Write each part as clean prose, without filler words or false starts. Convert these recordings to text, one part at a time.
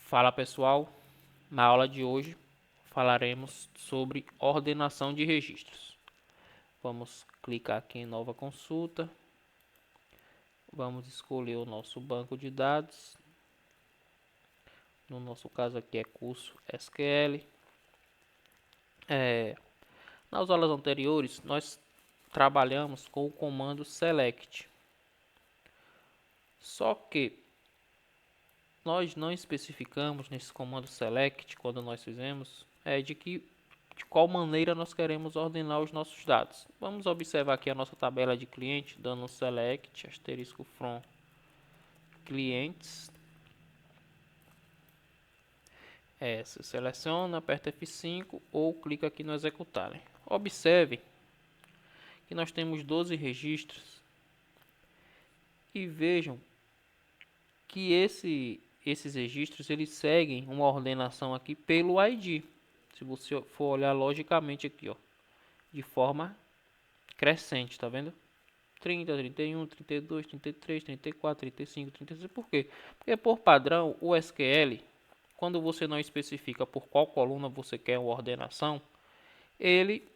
Fala pessoal, na aula de hoje falaremos sobre ordenação de registros. Vamos clicar aqui em nova consulta, vamos escolher o nosso banco de dados, no nosso caso aqui é curso SQL. Nas aulas anteriores nós trabalhamos com o comando select, só que nós não especificamos nesse comando select, quando nós fizemos, de qual maneira nós queremos ordenar os nossos dados. Vamos observar aqui a nossa tabela de cliente, dando um select, asterisco from clientes. Você seleciona, aperta F5 ou clica aqui no executar. Observe que nós temos 12 registros e vejam que esses registros eles seguem uma ordenação aqui pelo ID. Se você for olhar logicamente aqui, ó, de forma crescente, tá vendo? 30, 31, 32, 33, 34, 35, 36. Por quê? Porque por padrão o SQL, quando você não especifica por qual coluna você quer uma ordenação, ele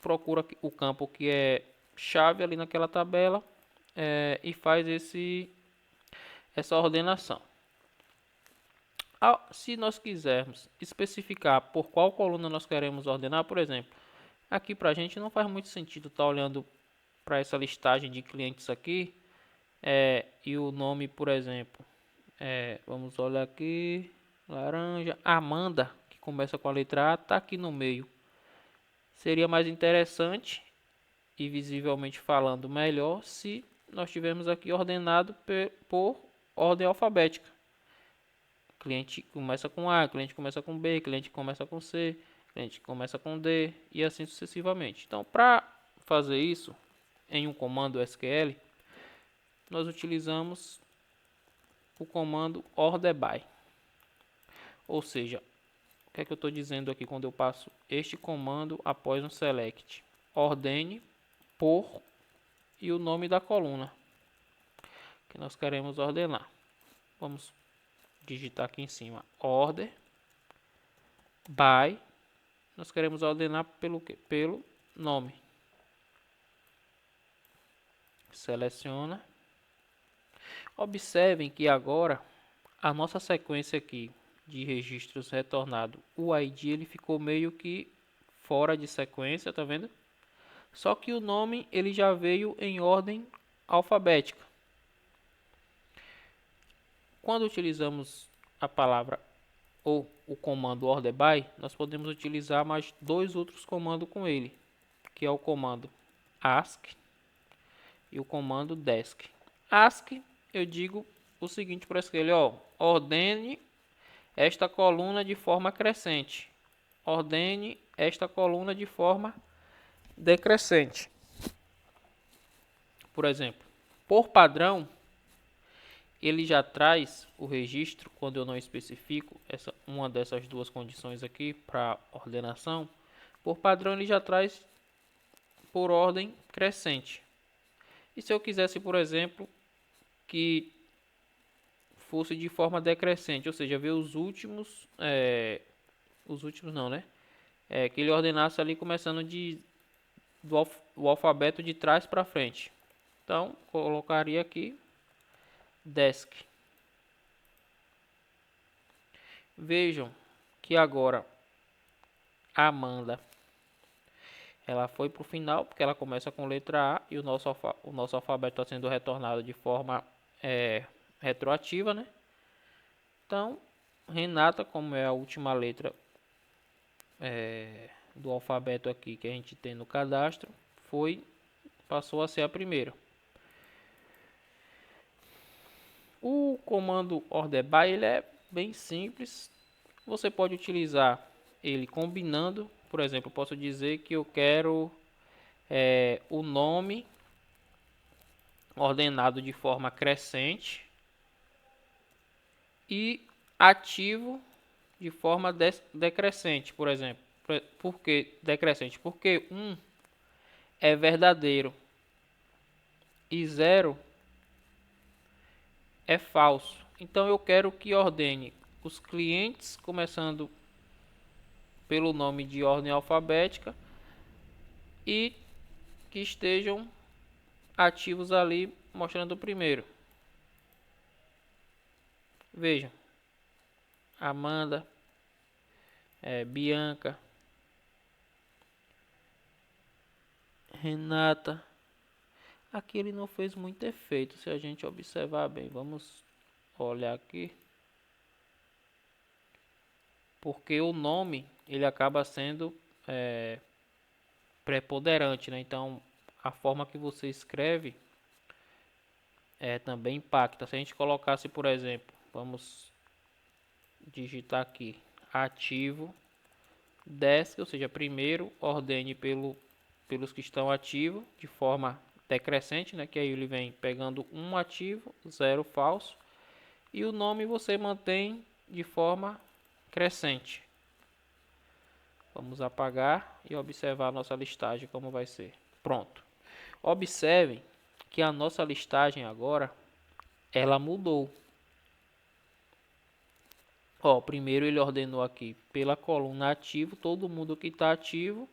procura o campo que é chave ali naquela tabela e faz essa ordenação. Se nós quisermos especificar por qual coluna nós queremos ordenar, por exemplo, aqui para a gente não faz muito sentido estar olhando para essa listagem de clientes aqui e o nome, por exemplo, vamos olhar aqui, laranja, Amanda, que começa com a letra A, está aqui no meio. Seria mais interessante e visivelmente falando melhor se nós tivermos aqui ordenado por ordem alfabética. Cliente começa com A, cliente começa com B, cliente começa com C, cliente começa com D e assim sucessivamente. Então, para fazer isso em um comando SQL, nós utilizamos o comando orderBy. Ou seja, o que é que eu estou dizendo aqui quando eu passo este comando após um select? Ordene por e o nome da coluna que nós queremos ordenar. Vamos digitar aqui em cima order by. Nós queremos ordenar pelo quê? Pelo nome. Seleciona. Observem que agora a nossa sequência aqui de registros retornado, o ID ele ficou meio que fora de sequência, tá vendo? Só que o nome ele já veio em ordem alfabética. Quando utilizamos a palavra ou o comando orderBy, nós podemos utilizar mais dois outros comandos com ele, que é o comando ask e o comando desc. Ask, eu digo o seguinte para ele, ó, ordene esta coluna de forma crescente. Ordene esta coluna de forma decrescente. Por exemplo, por padrão, ele já traz o registro, quando eu não especifico uma dessas duas condições aqui para ordenação, por padrão ele já traz por ordem crescente. E se eu quisesse, por exemplo, que fosse de forma decrescente, ou seja, ver os últimos não, né? Que ele ordenasse ali começando do alfabeto de trás para frente. Então, colocaria aqui desk. Vejam que agora a Amanda ela foi para o final, porque ela começa com letra A e o nosso alfabeto está sendo retornado de forma retroativa, né? Então, Renata, como é a última letra do alfabeto aqui que a gente tem no cadastro, passou a ser a primeira. O comando orderBy ele é bem simples. Você pode utilizar ele combinando. Por exemplo, eu posso dizer que eu quero o nome ordenado de forma crescente e ativo de forma decrescente, por exemplo. Por que decrescente? Porque 1 é verdadeiro e 0 é falso. Então eu quero que ordene os clientes começando pelo nome de ordem alfabética e que estejam ativos ali mostrando o primeiro. Vejam, Amanda, Bianca, Renata. Aqui ele não fez muito efeito, se a gente observar bem. Vamos olhar aqui. Porque o nome ele acaba sendo preponderante, né? Então a forma que você escreve também impacta. Se a gente colocasse, por exemplo, vamos digitar aqui ativo desk, ou seja, primeiro ordene pelos que estão ativos de forma decrescente, né? Que aí ele vem pegando um ativo, 0 falso, e o nome você mantém de forma crescente. Vamos apagar e observar a nossa listagem como vai ser. Pronto. Observem que a nossa listagem agora ela mudou. Ó, primeiro ele ordenou aqui pela coluna ativo, todo mundo que está ativo,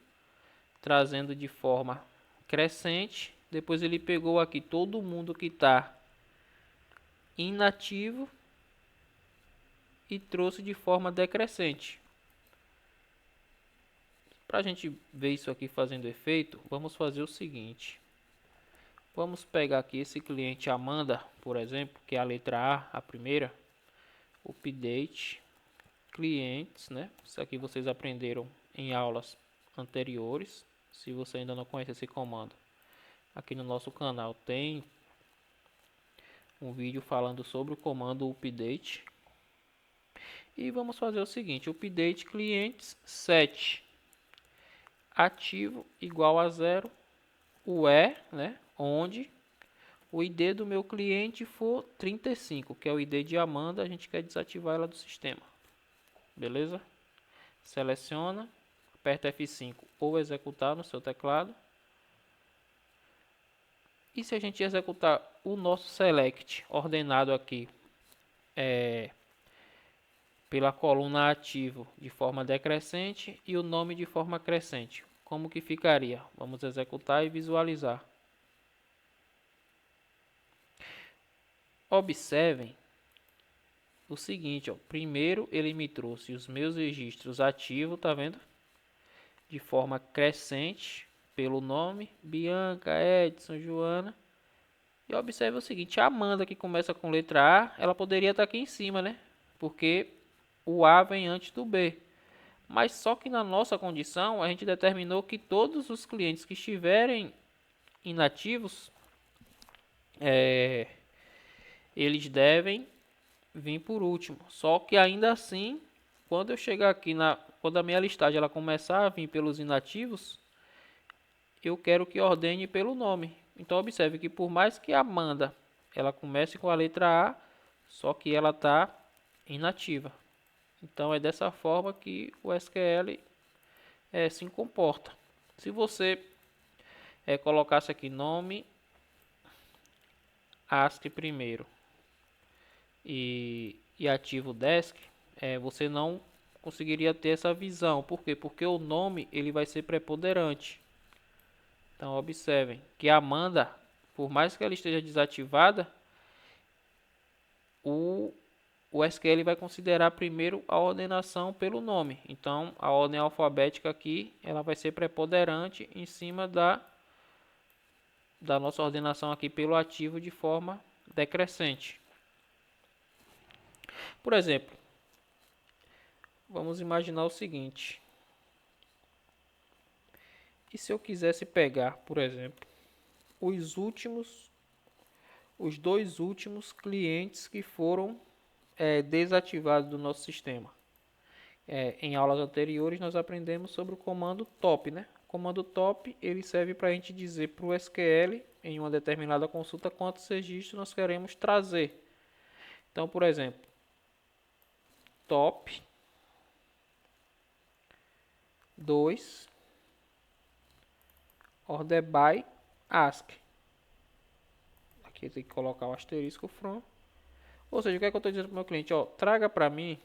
trazendo de forma crescente. Depois ele pegou aqui todo mundo que está inativo e trouxe de forma decrescente. Para a gente ver isso aqui fazendo efeito, vamos fazer o seguinte. Vamos pegar aqui esse cliente Amanda, por exemplo, que é a letra A, a primeira. Update, clientes, né? Isso aqui vocês aprenderam em aulas anteriores. Se você ainda não conhece esse comando, aqui no nosso canal tem um vídeo falando sobre o comando update. E vamos fazer o seguinte, update clientes 7. Ativo igual a 0, o né, onde o ID do meu cliente for 35, que é o ID de Amanda, a gente quer desativar ela do sistema. Beleza? Seleciona, aperta F5 ou executar no seu teclado. E se a gente executar o nosso select ordenado aqui pela coluna ativo de forma decrescente e o nome de forma crescente, como que ficaria? Vamos executar e visualizar. Observem o seguinte, ó. Primeiro ele me trouxe os meus registros ativos, tá vendo? De forma crescente pelo nome, Bianca, Edson, Joana. E observe o seguinte, a Amanda que começa com letra A, ela poderia estar aqui em cima, né? Porque o A vem antes do B. Mas só que na nossa condição, a gente determinou que todos os clientes que estiverem inativos, eles devem vir por último. Só que ainda assim, quando eu chegar aqui, quando a minha listagem ela começar a vir pelos inativos, eu quero que ordene pelo nome. Então observe que por mais que a Amanda ela comece com a letra A, só que ela está inativa. Então é dessa forma que o SQL se comporta. Se você colocasse aqui nome ASCII primeiro e ativo desk, você não conseguiria ter essa visão. Por quê? Porque o nome ele vai ser preponderante. Então observem que a Amanda, por mais que ela esteja desativada, o SQL vai considerar primeiro a ordenação pelo nome. Então a ordem alfabética aqui ela vai ser preponderante em cima da nossa ordenação aqui pelo ativo de forma decrescente. Por exemplo, vamos imaginar o seguinte. E se eu quisesse pegar, por exemplo, os dois últimos clientes que foram desativados do nosso sistema? Em aulas anteriores nós aprendemos sobre o comando top, né? O comando top ele serve para a gente dizer para o SQL em uma determinada consulta quantos registros nós queremos trazer. Então, por exemplo, top 2 order by ASCII. Aqui tem que colocar o asterisco from. Ou seja, o que é que eu estou dizendo para o meu cliente? Ó, traga para mim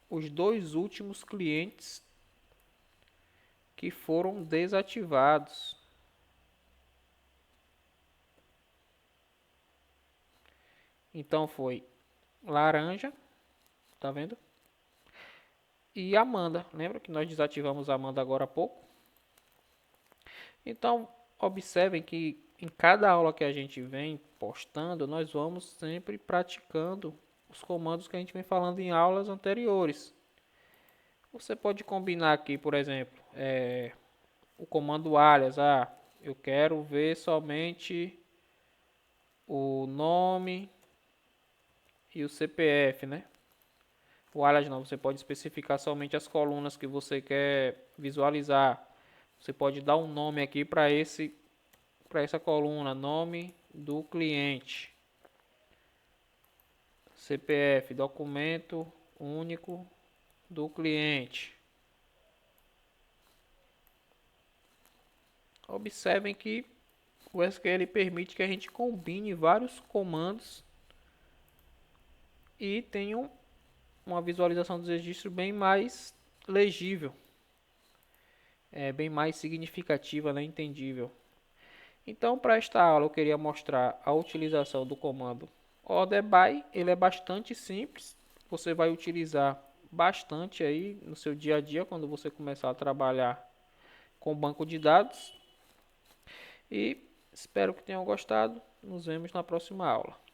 os dois últimos clientes que foram desativados. Então foi laranja, tá vendo? E Amanda. Lembra que nós desativamos a Amanda agora há pouco? Então, observem que em cada aula que a gente vem postando, nós vamos sempre praticando os comandos que a gente vem falando em aulas anteriores. Você pode combinar aqui, por exemplo, o comando alias. Eu quero ver somente o nome e o CPF, né? O alias não, você pode especificar somente as colunas que você quer visualizar. Você pode dar um nome aqui para essa coluna, nome do cliente, CPF, documento único do cliente. Observem que o SQL permite que a gente combine vários comandos e tenha uma visualização dos registros bem mais legível, bem mais significativa, né, entendível. Então, para esta aula, eu queria mostrar a utilização do comando order by. Ele é bastante simples. Você vai utilizar bastante aí no seu dia a dia quando você começar a trabalhar com banco de dados. E espero que tenham gostado. Nos vemos na próxima aula.